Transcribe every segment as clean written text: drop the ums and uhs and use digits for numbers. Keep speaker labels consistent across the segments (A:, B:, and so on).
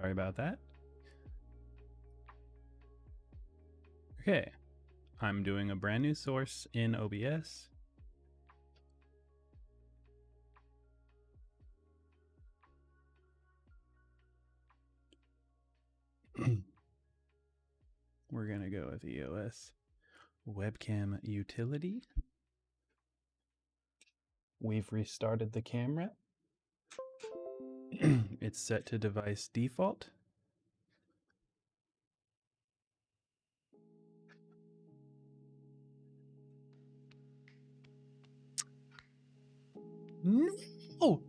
A: Sorry about that. Okay, I'm doing a brand new source in OBS. We're gonna go with EOS webcam utility. We've restarted the camera. It's set to device default. No!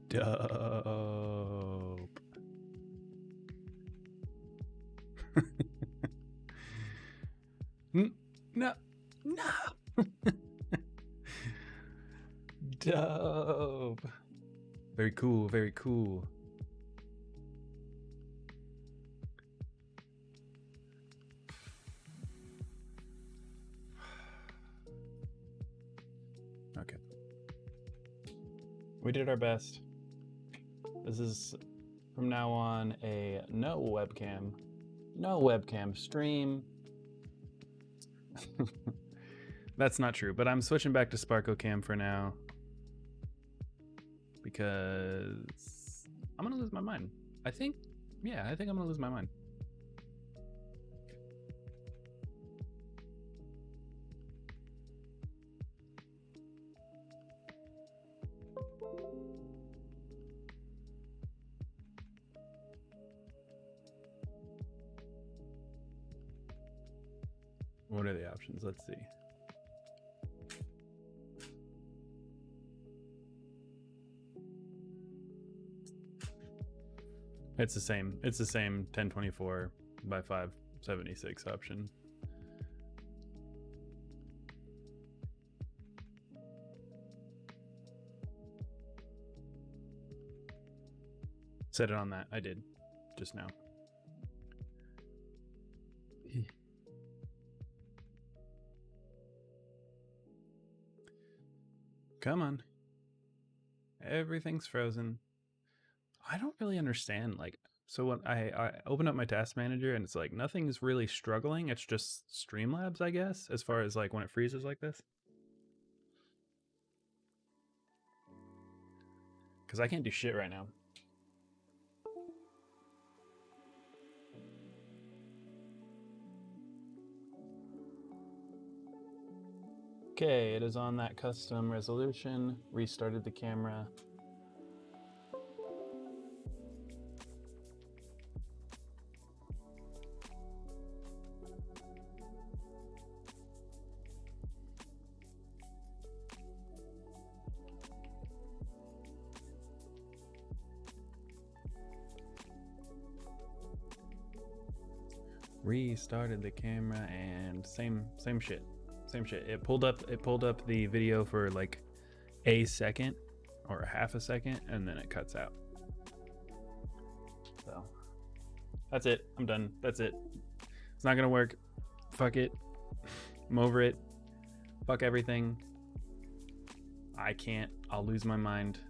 A: Dope. No. No. Dope. Very cool. Very cool. Okay. We did our best. This is from now on a no webcam stream. That's not true, but I'm switching back to SparkoCam for now because I'm gonna lose my mind. I think I'm gonna lose my mind. What are the options? Let's see. It's the same 1024 by 576 option. Set it on that. I did just now. Come on. Everything's frozen. I don't really understand. Like, so when I open up my task manager and it's like nothing's really struggling. It's just Streamlabs, I guess, as far as like when it freezes like this. Because I can't do shit right now. Okay, it is on that custom resolution. Restarted the camera. Restarted the camera and same shit. It pulled up the video for like a second or a half a second and then it cuts out. So that's it. I'm done. That's it. It's not gonna work. Fuck it. I'm over it. Fuck everything. I can't. I'll lose my mind.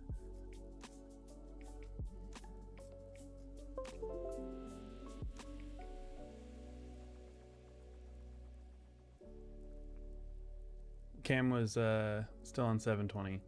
A: Cam was still on 720.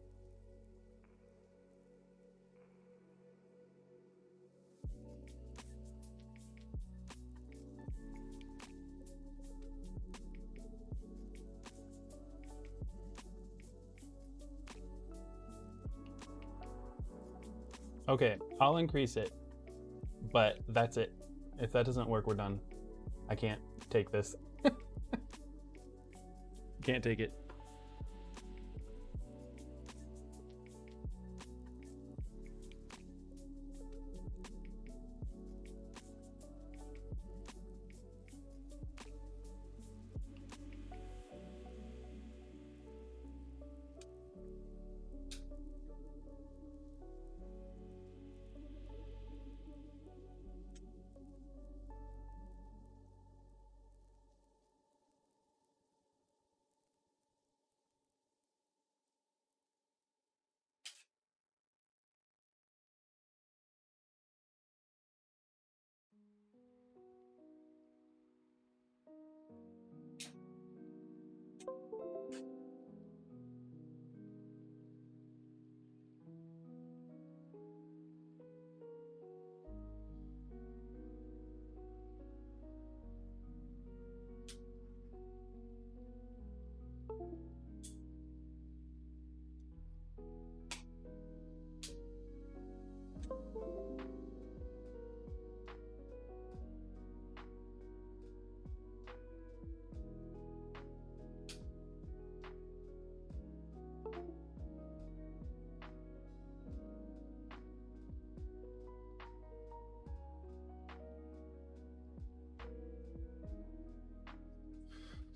A: Okay, I'll increase it, but that's it. If that doesn't work, we're done. I can't take this. Can't take it.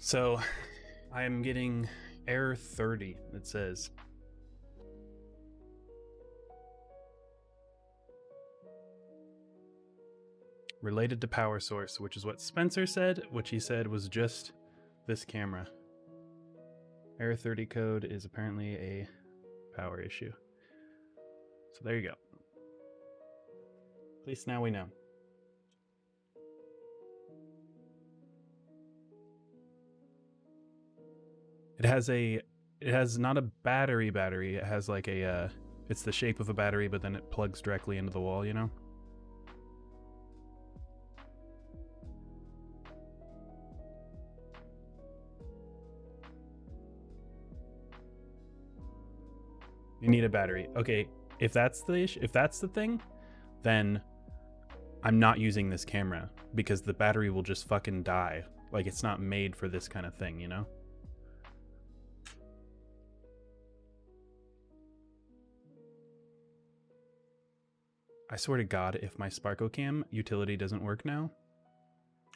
A: So I am getting error 30, it says. Related to power source, which is what Spencer said, which he said was just this camera. Error 30 code is apparently a power issue. So there you go. At least now we know. It has not a battery, it has like a, it's the shape of a battery, but then it plugs directly into the wall, you know? You need a battery. Okay, if that's the issue, if that's the thing, then I'm not using this camera because the battery will just fucking die. Like, it's not made for this kind of thing, you know? I swear to God, if my SparkoCam utility doesn't work now,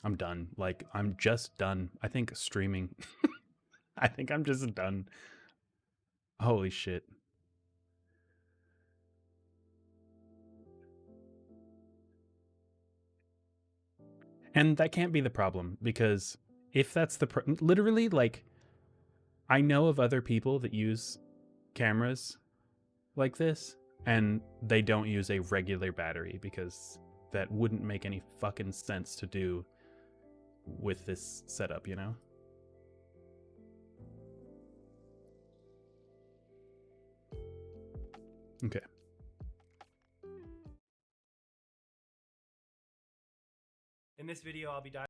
A: I'm done. Like, I'm just done. I think streaming. I think I'm just done. Holy shit. And that can't be the problem, because if that's the literally, like, I know of other people that use cameras like this and they don't use a regular battery because that wouldn't make any fucking sense to do with this setup, you know? Okay.
B: In this video, I'll be diving.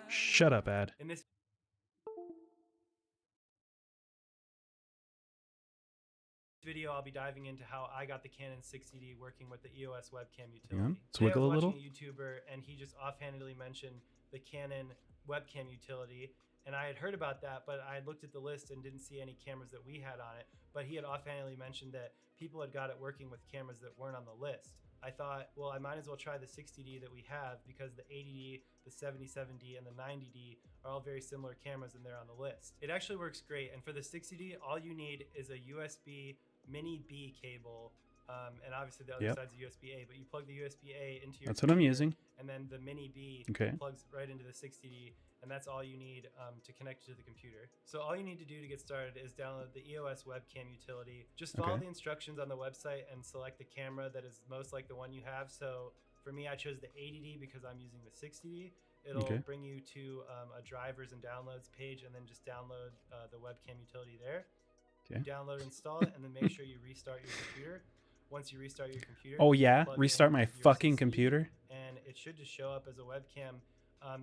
A: Shut up, ad.
B: In this video, I'll be diving into how I got the Canon 60D working with the EOS webcam utility.
A: Let's wiggle a little.
B: I was watching a YouTuber, and he just offhandedly mentioned the Canon webcam utility, and I had heard about that, but I had looked at the list and didn't see any cameras that we had on it. But he had offhandedly mentioned that people had got it working with cameras that weren't on the list. I thought, well, I might as well try the 60D that we have because the 80D, the 77D, and the 90D are all very similar cameras and they're on the list. It actually works great. And for the 60D, all you need is a USB Mini B cable. And obviously the other side's a USB-A, but you plug the USB-A into your
A: That's what I'm using.
B: And then the Mini B plugs right into the 60D, and that's all you need to connect to the computer. So all you need to do to get started is download the EOS webcam utility. Just follow the instructions on the website and select the camera that is most like the one you have. So for me, I chose the 80D because I'm using the 60D. It'll bring you to a drivers and downloads page, and then just download the webcam utility there. You download, install it, and then make sure you restart your computer. Once you restart your computer,
A: restart my fucking computer,
B: and it should just show up as a webcam.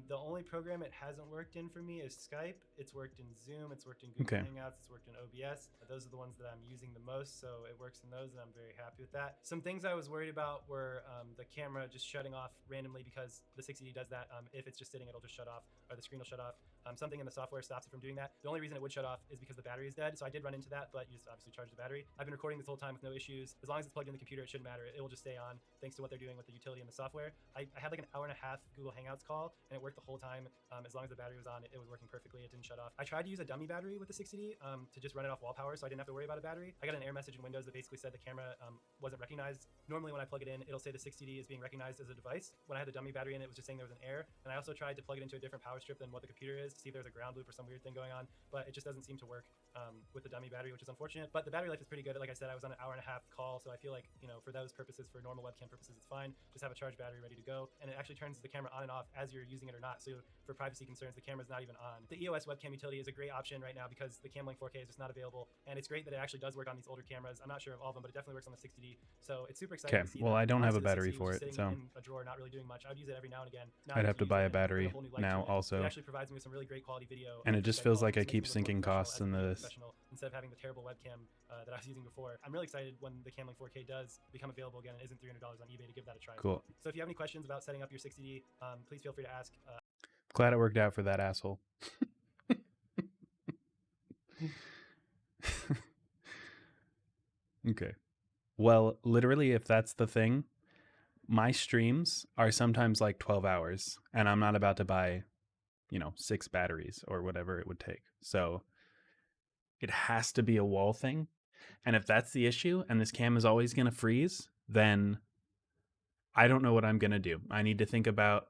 B: The only program it hasn't worked in for me is Skype. It's worked in Zoom, it's worked in Google Hangouts, it's worked in OBS. Those are the ones that I'm using the most, so it works in those, and I'm very happy with that. Some things I was worried about were the camera just shutting off randomly, because the 60D does that. If it's just sitting, it'll just shut off, or the screen will shut off. Something in the software stops it from doing that. The only reason it would shut off is because the battery is dead, so I did run into that, but you just obviously charge the battery. I've been recording this whole time with no issues. As long as it's plugged in the computer, it shouldn't matter. It will just stay on, thanks to what they're doing with the utility and the software. I had like an hour and a half Google Hangouts call, and it worked the whole time. As long as the battery was on, it was working perfectly. It didn't shut off. I tried to use a dummy battery with the 60D to just run it off wall power, so I didn't have to worry about a battery. I got an error message in Windows that basically said the camera wasn't recognized. Normally when I plug it in, it'll say the 60D is being recognized as a device. When I had the dummy battery in, it was just saying there was an error. And I also tried to plug it into a different power strip than what the computer is to see if there's a ground loop or some weird thing going on, but it just doesn't seem to work with the dummy battery, which is unfortunate. But the battery life is pretty good. Like I said, I was on an 1.5 hour call, so I feel like, you know, for those purposes, for normal webcam purposes, it's fine. Just have a charged battery ready to go, and it actually turns the camera on and off as you're using it or not. So for privacy concerns, the camera's not even on. The EOS webcam utility is a great option right now because the Camlink 4K is just not available, and it's great that it actually does work on these older cameras. I'm not sure of all of them, but it definitely works on the 60D. So it's super exciting.
A: Okay,
B: to see
A: well,
B: that.
A: I don't have a
B: Honestly, the
A: battery
B: 60D
A: for
B: was
A: it,
B: sitting
A: so
B: in a drawer, not really doing much. I would use it every now and again. Now
A: I'd
B: I
A: have to
B: use
A: buy
B: it
A: a
B: and put
A: battery
B: whole new light
A: now
B: to it.
A: also.
B: It actually provides me with some really great quality video,
A: And it just
B: good
A: feels
B: quality,
A: like I
B: just
A: keep
B: makes me look more
A: sinking
B: professional
A: costs
B: as
A: in
B: a video
A: this.
B: professional instead of having the terrible webcam that I was using before. I'm really excited when the Camlink 4K does become available again and isn't $300 on eBay to give that a try.
A: Cool.
B: So if you have any questions about setting up your 60D, please feel free to ask.
A: Glad it worked out for that asshole. Okay. Well, literally, if that's the thing, my streams are sometimes like 12 hours, and I'm not about to buy, 6 batteries or whatever it would take. So it has to be a wall thing. And if that's the issue and this cam is always going to freeze, then I don't know what I'm going to do. I need to think about,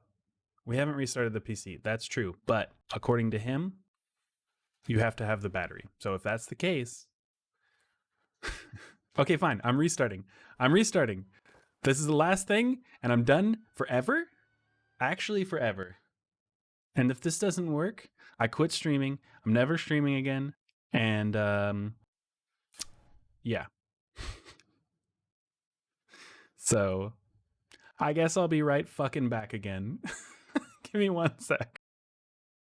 A: we haven't restarted the PC. That's true. But according to him, you have to have the battery. So if that's the case, okay, fine. I'm restarting. This is the last thing, and I'm done forever. Actually, forever. And if this doesn't work, I quit streaming. I'm never streaming again. And yeah. So I guess I'll be right fucking back again. Give me 1 sec.